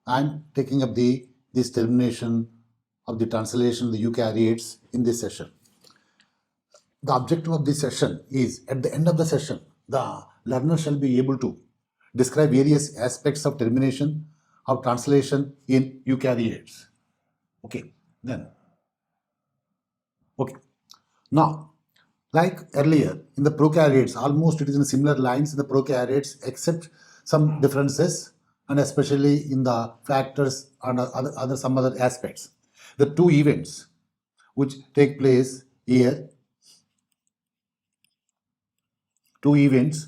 I'm taking up this termination of the translation of the eukaryotes in this session. The objective of this session is, at the end of the session, the learner shall be able to describe various aspects of termination of translation in eukaryotes. Okay, now, like earlier in the prokaryotes, almost it is in similar lines in the prokaryotes, except some differences, and especially in the factors and some other aspects. The two events which take place here, two events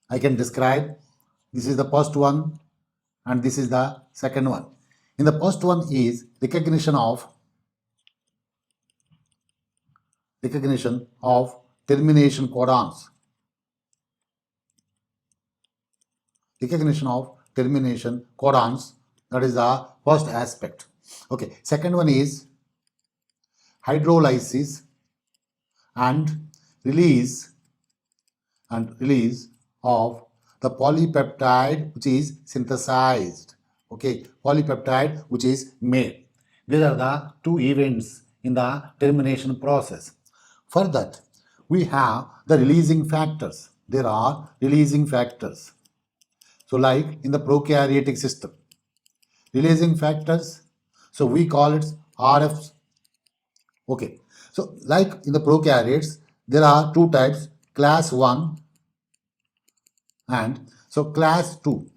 I can describe. This is the first one and this is the second one. In the first one is recognition of termination codons. Recognition of termination codons, that is the first aspect. Okay, second one is hydrolysis and release of the polypeptide which is synthesized. Okay, polypeptide which is made. These are the two events in the termination process. For that, we have the releasing factors. There are releasing factors. So like in the prokaryotic system, releasing factors, so we call it RFs. Okay, so like in the prokaryotes, there are two types, class 1 and so class 2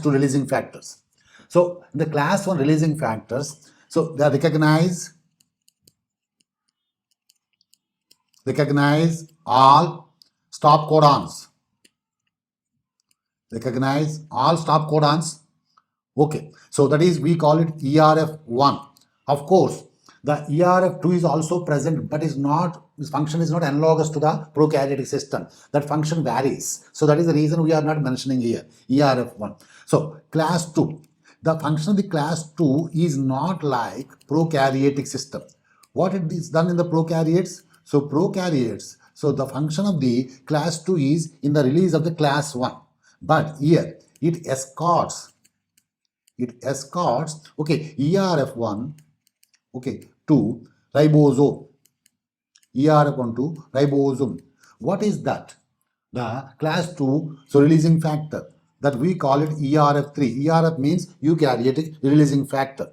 releasing factors. So in the class 1 releasing factors, so they recognize all stop codons. Recognize all stop codons. Okay, so that is, we call it ERF1. Of course, the ERF2 is also present, but this function is not analogous to the prokaryotic system. That function varies. So that is the reason we are not mentioning here ERF1. So class 2, the function of the class 2 is not like prokaryotic system. What it is done in the prokaryotes? So prokaryotes, so the function of the class 2 is in the release of the class 1. But here it escorts, okay, ERF1, okay, to ribosome. ERF1 to ribosome. What is that? The class 2, so releasing factor, that we call it ERF3. ERF means eukaryotic releasing factor.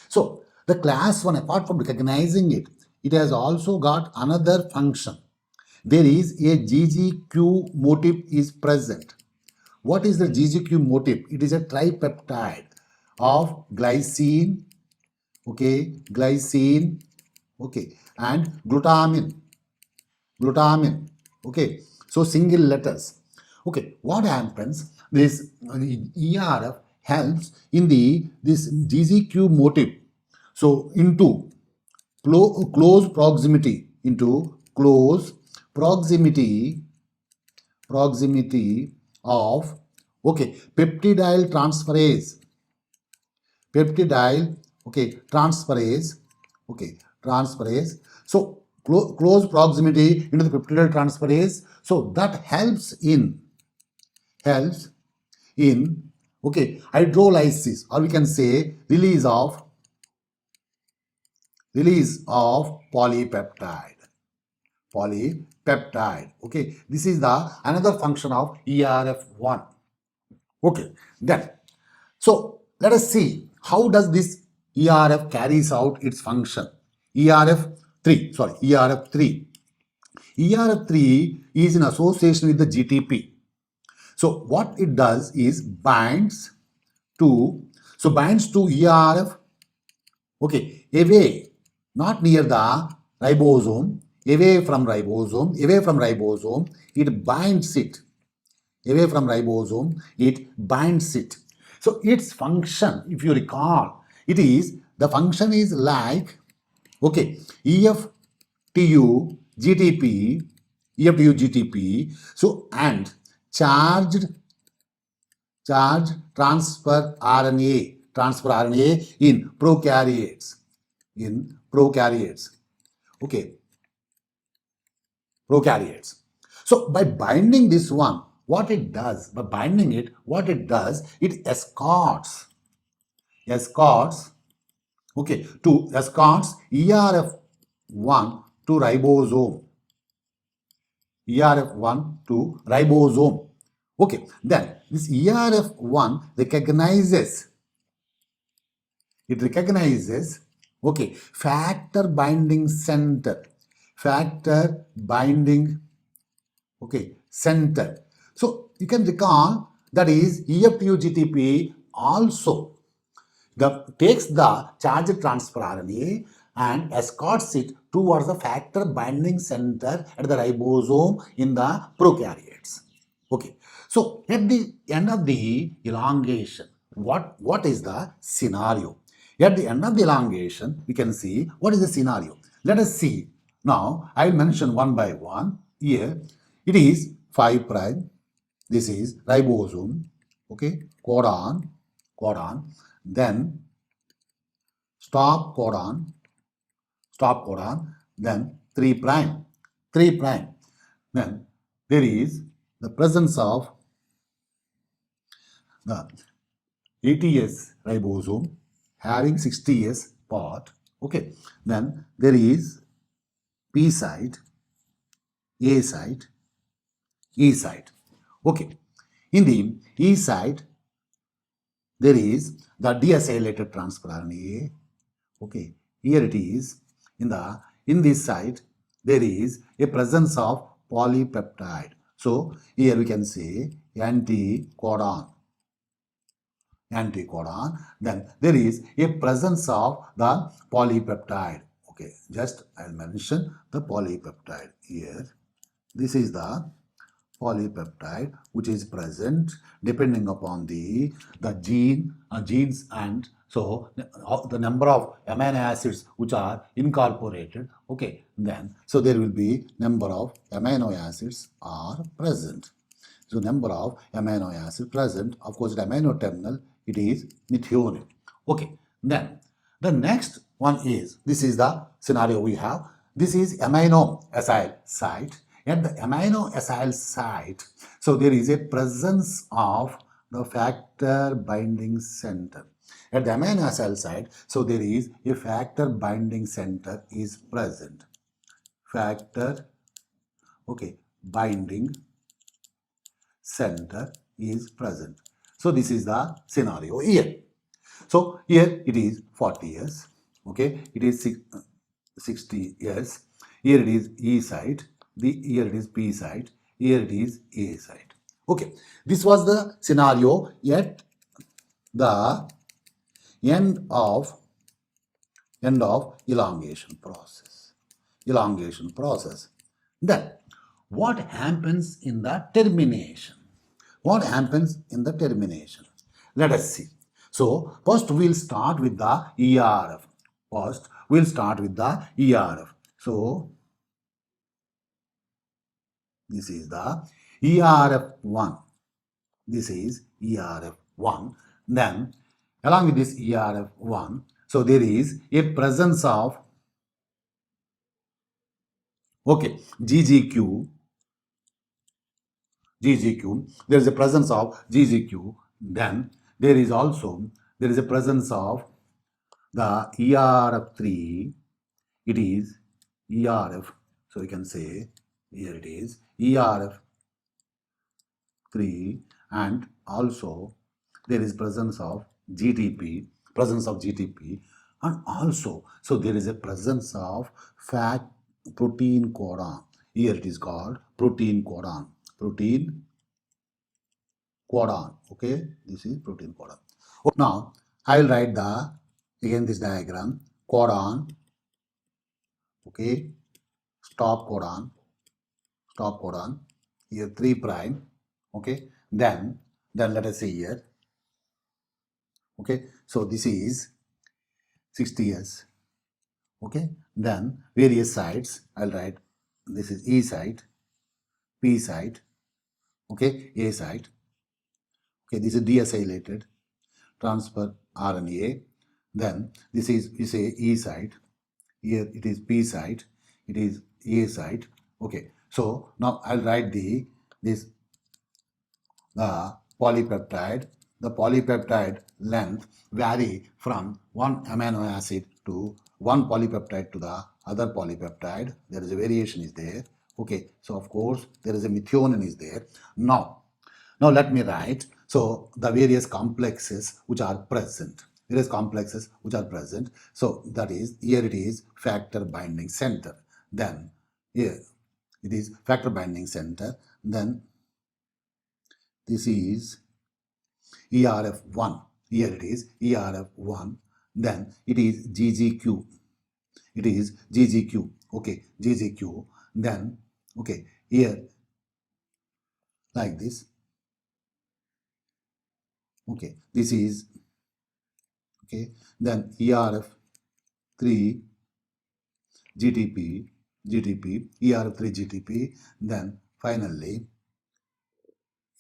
So the class 1, apart from recognizing it, it has also got another function. There is a GGQ motif is present. What is the GGQ motif? It is a tripeptide of glycine, okay, and glutamine, okay. So single letters. Okay, what happens? This ERF helps in this GGQ motif. So into close proximity of, okay, peptidyl transferase, so close proximity into the peptidyl transferase, so that helps in okay, hydrolysis, or we can say release of polypeptide. Okay, this is the another function of ERF1. Okay, then so let us see how does this ERF carries out its function. ERF3 is in association with the GTP. So what it does is binds to ERF, okay, away, not near the ribosome, away from ribosome, it binds it. Away from ribosome, it binds it. So its function, if you recall, the function is like, okay, EFTU GTP, so and charged transfer RNA in prokaryotes. Okay, prokaryotes. So by binding this one, what it does, by binding it, what it does, it escorts, escorts ERF1 to ribosome. ERF1 to ribosome. Okay, then this ERF1 recognizes, factor binding center, center. So you can recall that is EF2GTP also takes the charge transfer RNA and escorts it towards the factor binding center at the ribosome in the prokaryotes. Okay, so at the end of the elongation, what is the scenario? At the end of the elongation, we can see what is the scenario. Let us see. Now, I will mention one by one. Here, it is 5 prime. This is ribosome. Okay, codon. Then stop codon, then 3 prime. Then there is the presence of the ATS ribosome having 60S part. Okay, then there is P site, A site, E site. Okay, in the E site, there is the deacylated transfer RNA. Okay, here it is. In this site, there is a presence of polypeptide. So here we can say anticodon. Then there is a presence of the polypeptide. Okay, just I'll mention the polypeptide here. This is the polypeptide which is present depending upon the genes, and so the number of amino acids which are incorporated. Okay, then so there will be number of amino acids are present. So number of amino acids present, of course the amino terminal, it is methionine. Okay, then the next one is, this is the scenario we have. This is amino acyl site. At the amino acyl site, so there is a presence of the factor binding center. At the amino acyl site, so there is a factor binding center is present. Factor, binding center is present. So this is the scenario here. So here it is 40 years. Okay, it is 60 years. Here it is E site. Here it is P site. Here it is A site. Okay, this was the scenario at the end of elongation process. Then what happens in the termination? Let us see. So first we'll start with the ERF. So this is the ERF1. Then along with this ERF1, so there is a presence of GGQ. There is a presence of GGQ. Then there is a presence of the ERF3. It is ERF. So you can say here it is ERF3, and also there is presence of GTP, and also so there is a presence of protein codon. Here it is called protein codon. Okay, this is protein codon. Now I will write again this diagram. Codon, okay, stop codon, here 3 prime. Okay, then let us say here. Okay, so this is 60 years. Okay, then various sites I'll write. This is E site, P site, okay, A site. Okay, this is deacylated transfer RNA. Then this is, we say, E site. Here it is P site, it is A site. Okay, so now I'll write this the polypeptide length vary from one amino acid to one polypeptide to the other polypeptide. There is a variation is there. Okay, so of course there is a methionine is there. Now let me write. So the various complexes which are present. Various complexes which are present. So that is, here it is factor binding center. Then here it is factor binding center. Then this is ERF1. Here it is ERF1. Then it is GGQ. It is GGQ. Okay, GGQ. Then, okay, here like this. Okay, this is, okay, then ERF3 GTP, ERF3 GTP. Then finally,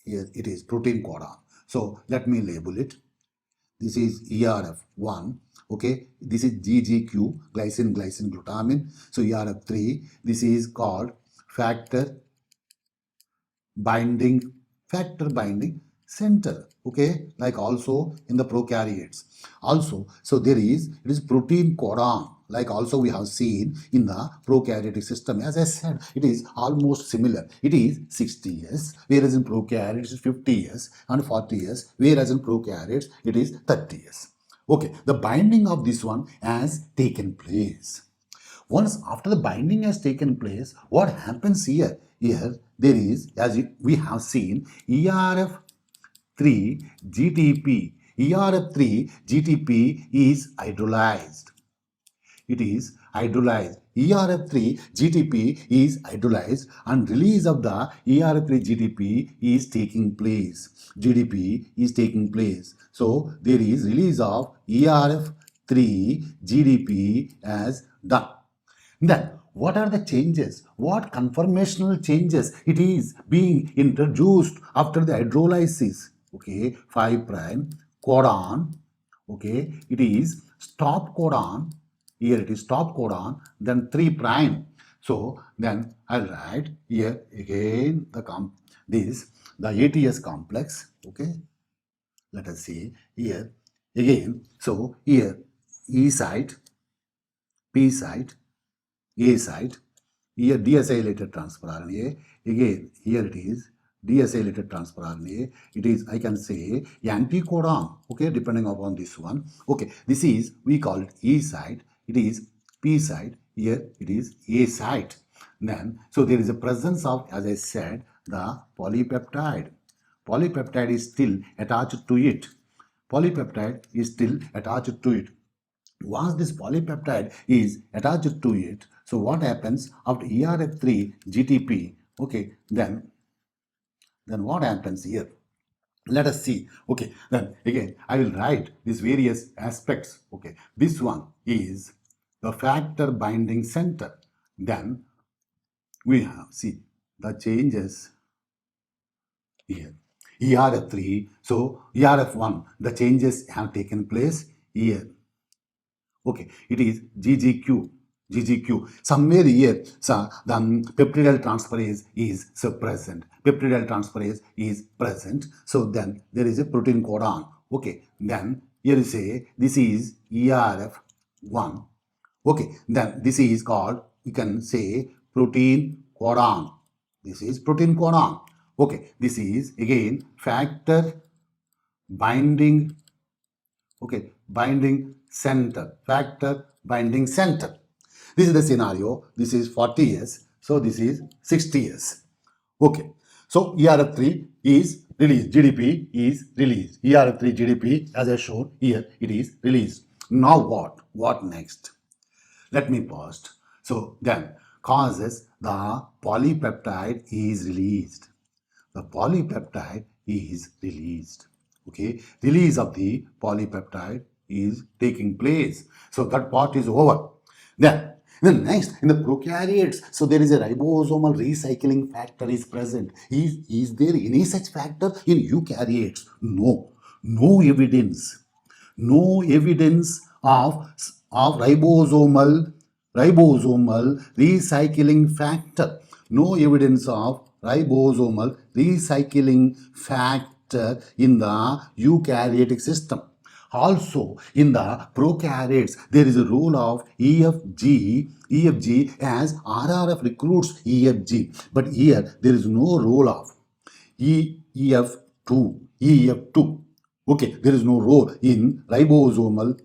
here it is protein codon. So let me label it. This is ERF1. Okay, this is GGQ, glycine glutamine. So ERF3, this is called factor binding center. Okay, like also in the prokaryotes. Also, so it is protein codon. Like also we have seen in the prokaryotic system. As I said, it is almost similar. It is 60 years, whereas in prokaryotes it is 50 years and 40 years, whereas in prokaryotes it is 30 years. Okay, the binding of this one has taken place. Once after the binding has taken place, what happens here? Here there is, as we have seen, ERF3 GTP. ERF3 GTP is hydrolyzed. It is hydrolyzed. ERF3 GTP is hydrolyzed and release of the ERF3 GTP is taking place. GDP is taking place. So there is release of ERF3 GDP as done. Then what are the changes? What conformational changes it is being introduced after the hydrolysis? Okay, 5 prime codon. Okay, it is stop codon. Here it is stop codon. Then 3 prime. So then I'll write here again the ATS complex. Okay, let us see here again. So here E site, P site, A site, here deacylated transfer RNA. Again, here it is deacylated transfer RNA. It is, I can say, anticodon. Okay, depending upon this one. Okay, this is, we call it E site. It is P site. Here it is A site. Then, so there is a presence of, as I said, the polypeptide. Polypeptide is still attached to it. Polypeptide is still attached to it. Once this polypeptide is attached to it, so what happens after ERF3 GTP? Okay, then what happens here? Let us see. Okay, then again I will write these various aspects. Okay, this one is the factor binding center. Then we have, see, the changes here. ERF3, so ERF1, the changes have taken place here. Okay, it is GGQ. Somewhere here, so the peptidyl transferase is present. Peptidyl transferase is present. So then there is a protein codon. Okay, then here you say this is ERF1. Okay, then this is called, you can say, protein codon. This is protein codon. Okay, this is again factor binding. Okay, binding center, factor binding center. This is the scenario. This is 40 years. So this is 60 years. Okay. So ERF3 is released. GDP is released. ERF3 GDP, as I showed here, it is released. Now what? What next? Let me pause. So then causes the polypeptide is released. The polypeptide is released. Okay, release of the polypeptide is taking place. So that part is over. Then next, in the prokaryotes, so there is a ribosomal recycling factor is present. Is there any such factor in eukaryotes? No. No evidence. No evidence of ribosomal recycling factor. No evidence of ribosomal recycling factor in the eukaryotic system. Also, in the prokaryotes, there is a role of EFG as RRF recruits EFG. But here, there is no role of EF2. Okay, there is no role in ribosomal,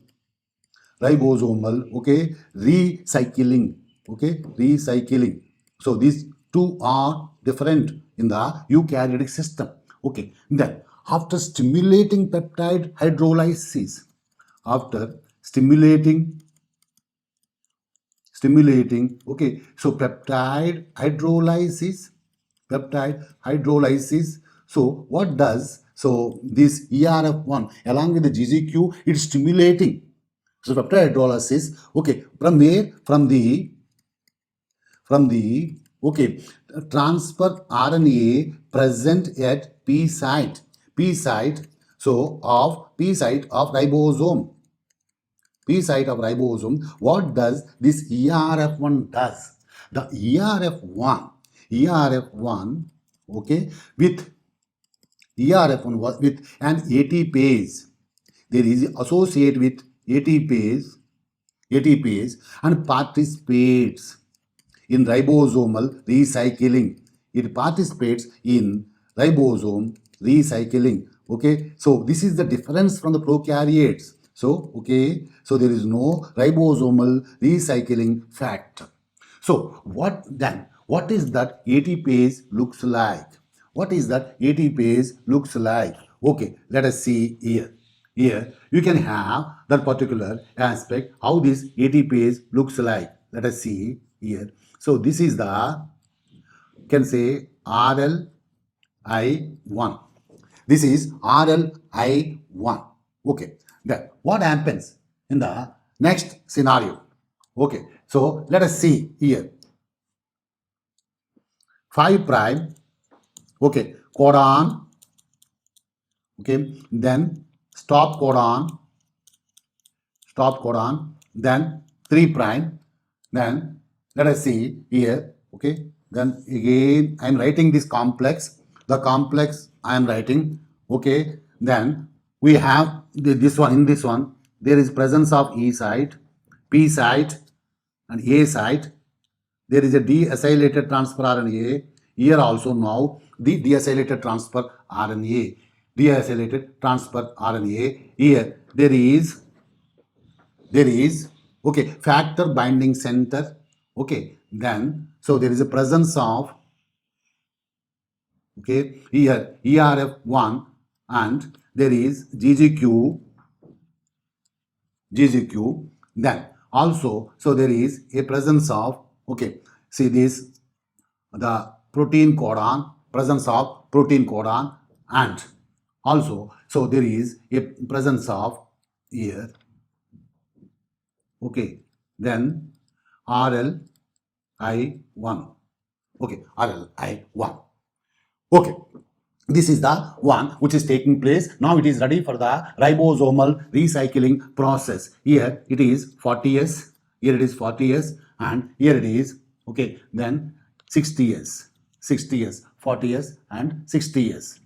okay, recycling. Okay, recycling. So these two are different in the eukaryotic system. Okay, then after stimulating peptide hydrolysis, after stimulating, okay, so peptide hydrolysis. So what does, so this ERF1 along with the GGQ, it's stimulating. So peptide hydrolysis, okay, from where? From the okay, transfer RNA present at P site, so of P site of ribosome. What does this ERF1 does? The ERF1, okay, with ERF1 with an ATPase, there is associate with ATPase and participates in ribosomal recycling. It participates in ribosome recycling. Okay, so this is the difference from the prokaryotes. So, okay, so there is no ribosomal recycling factor. So, what then? What is that ATPase looks like? What is that ATPase looks like? Okay, let us see here. Here, you can have that particular aspect, how this ATPase looks like. Let us see here. So, this is the, you can say RLI1. This is RLI1. Okay, then what happens in the next scenario? Okay, so let us see here. 5 prime, okay, codon, okay, then stop codon, then 3 prime, then let us see here, okay, then again I am writing this complex, the complex I am writing, okay, then we have this one, in this one there is presence of E site, P site and A site. There is a deacylated transfer RNA. Here also now the deacylated transfer RNA. Here there is okay, factor binding center. Okay, then so there is a presence of, okay, here ERF1 and there is GGQ. Then also, so there is a presence of, okay, see this, the protein codon, presence of protein codon, and also, so there is a presence of here, okay, then RLI1, okay, RLI1, okay. This is the one which is taking place. Now it is ready for the ribosomal recycling process. Here it is 40S, here it is 40S, and here it is, okay, then 60S, 40S and 60S.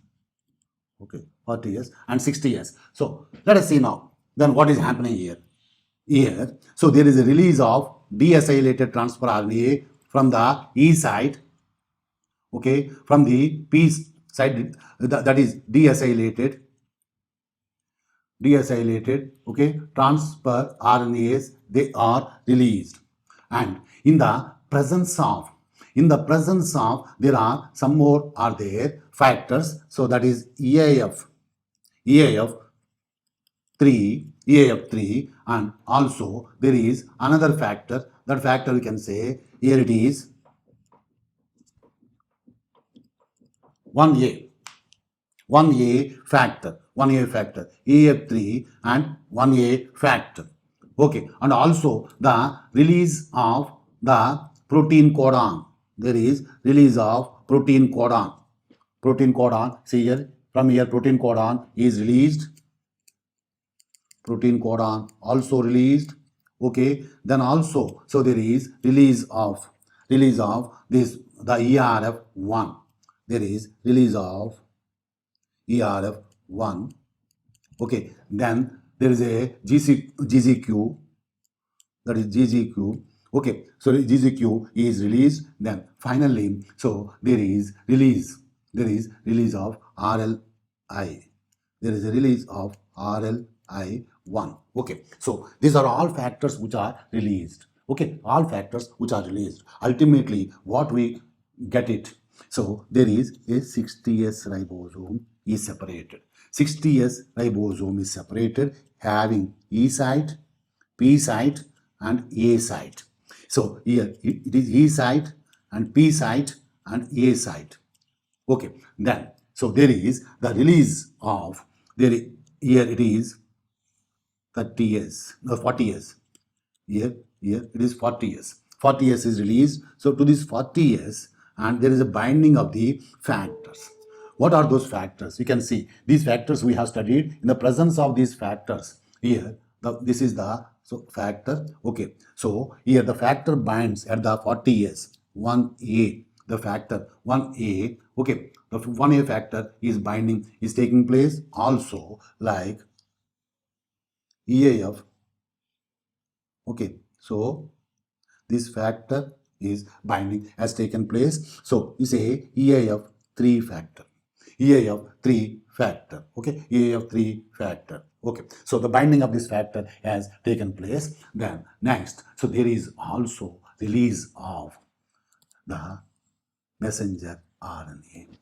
Okay, 40S and 60S. So let us see now. Then what is happening here? Here, so there is a release of deacylated transfer RNA from the E site, okay, from the P side, that is deacylated, okay, transfer RNAs, they are released, and in the presence of, there are some more are there factors. So that is EAF3, and also there is another factor. That factor we can say here it is 1A factor, EF3 and 1A factor. Okay, and also the release of the protein codon. There is release of protein codon. See here, from here protein codon is released. Protein codon also released. Okay, then also, so there is release of this, the ERF1. there is release of ERF1. Okay, then there is a GGQ, that is GGQ. Okay, so GGQ is released. Then finally, so there is release of RLI. There is a release of RLI1. Okay, so these are all factors which are released. Okay, all factors which are released. Ultimately, what we get it. So there is a 60S ribosome is separated. 60S ribosome is separated having E site, P site and A site. So here it is E site and P site and A site. Okay, then so there is the release of here it is 30 years, no 40 years. Here it is 40 years. 40 years is released. So to this 40 years, and there is a binding of the factors. What are those factors? You can see these factors we have studied. In the presence of these factors, here this is the factor. Okay, so here the factor binds at the 40 years. 1A, the factor 1A. Okay, the 1A factor is binding, is taking place also like EAF. Okay, so this factor is binding has taken place. So you say EAF3 factor. EAF3 factor. Okay, EAF3 factor. Okay, so the binding of this factor has taken place. Then next, so there is also release of the messenger RNA.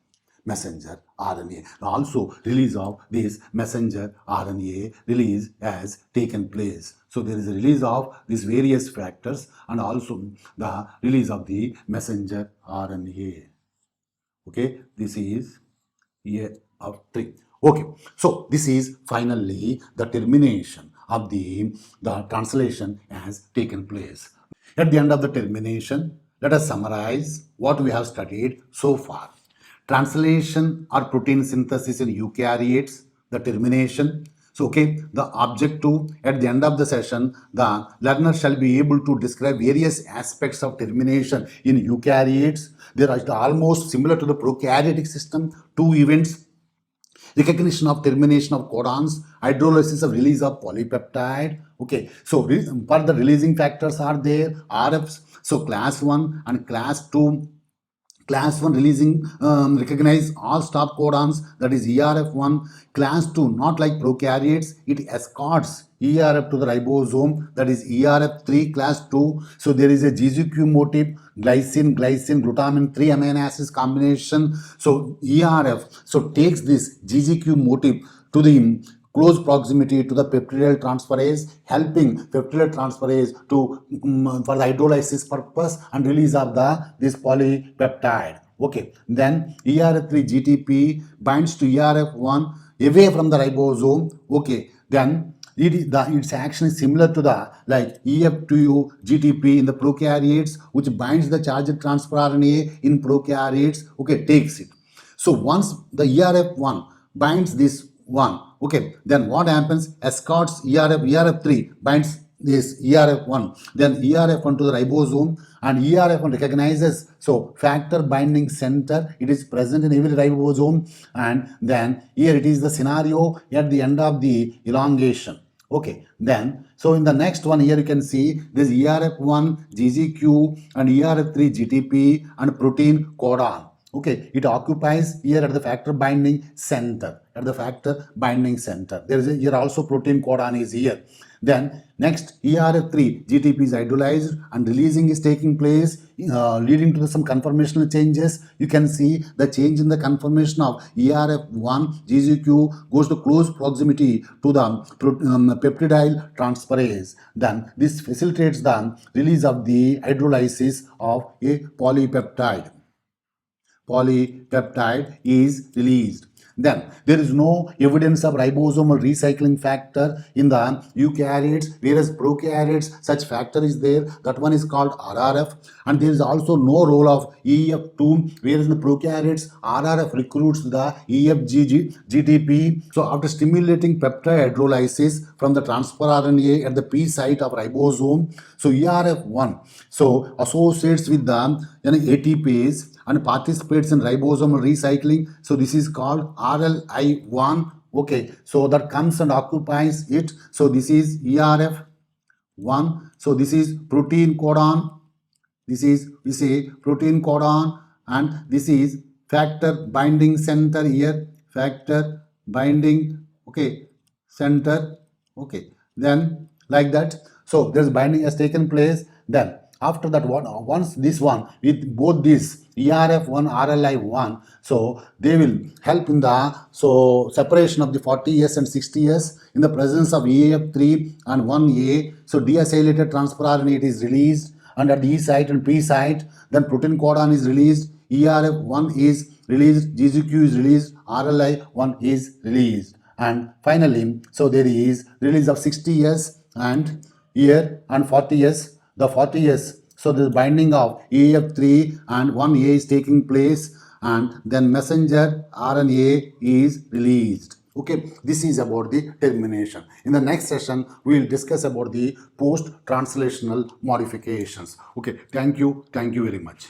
Messenger RNA. Also release of this messenger RNA release has taken place. So there is a release of these various factors and also the release of the messenger RNA. Okay, this is EAF3. Okay, so this is finally the termination of the translation has taken place. At the end of the termination, let us summarize what we have studied so far. Translation or protein synthesis in eukaryotes, the termination. So, okay, the objective at the end of the session, the learner shall be able to describe various aspects of termination in eukaryotes. They are almost similar to the prokaryotic system. Two events: recognition of termination of codons, hydrolysis of release of polypeptide. Okay, so further releasing factors are there, RFs. So class 1 and class 2. Class 1 releasing recognize all stop codons, that is ERF1. Class 2, not like prokaryotes, it escorts ERF to the ribosome, that is ERF3 class 2. So there is a GGQ motif, glycine, glutamine, 3 amino acids combination. So ERF so takes this GGQ motif to the close proximity to the peptidyl transferase, helping peptidyl transferase to for the hydrolysis purpose and release of this polypeptide. Okay, then ERF3 GTP binds to ERF1 away from the ribosome. Okay, then its action is similar to the like EF2 GTP in the prokaryotes, which binds the charged transfer RNA in prokaryotes. Okay, takes it. So once the ERF1 binds this one, okay, then what happens? Escorts ERF3 binds this ERF1, then ERF1 to the ribosome, and ERF1 recognizes so factor binding center. It is present in every ribosome, and then here it is the scenario at the end of the elongation. Okay, then so in the next one here you can see this ERF1 GGQ and ERF3 GTP and protein codon. Okay, it occupies here at the factor binding center. At the factor binding center, there is here also protein codon is here. Then next ERF3 GTP is hydrolyzed and releasing is taking place, leading to some conformational changes. You can see the change in the conformation of ERF1 GGQ goes to close proximity to the peptidyl transferase. Then this facilitates the release of the hydrolysis of a polypeptide. Polypeptide is released. Then there is no evidence of ribosomal recycling factor in the eukaryotes, whereas prokaryotes such factor is there. That one is called RRF, and there is also no role of EF2, whereas in the prokaryotes RRF recruits the GTP. So after stimulating peptide hydrolysis from the transfer RNA at the P site of ribosome, so ERF1 so associates with the ATPase and participates in ribosomal recycling. So this is called RLI1. Okay, so that comes and occupies it. So this is ERF1. So this is protein codon. This is, we say, protein codon, and this is factor binding center here, factor binding, okay, center, okay, then like that. So there's binding has taken place. Then after that, once this one with both this ERF1, RLI1, so they will help in the separation of the 40S and 60S in the presence of EAF3 and 1A. So deacylated transfer RNA is released, and at the E site and P site, then protein codon is released, ERF1 is released, GGQ is released, RLI1 is released, and finally, so there is release of 60S and here and 40S. The 40S, so the binding of EF3 and 1A is taking place, and then messenger RNA is released. Okay, this is about the termination. In the next session, we will discuss about the post-translational modifications. Okay, thank you very much.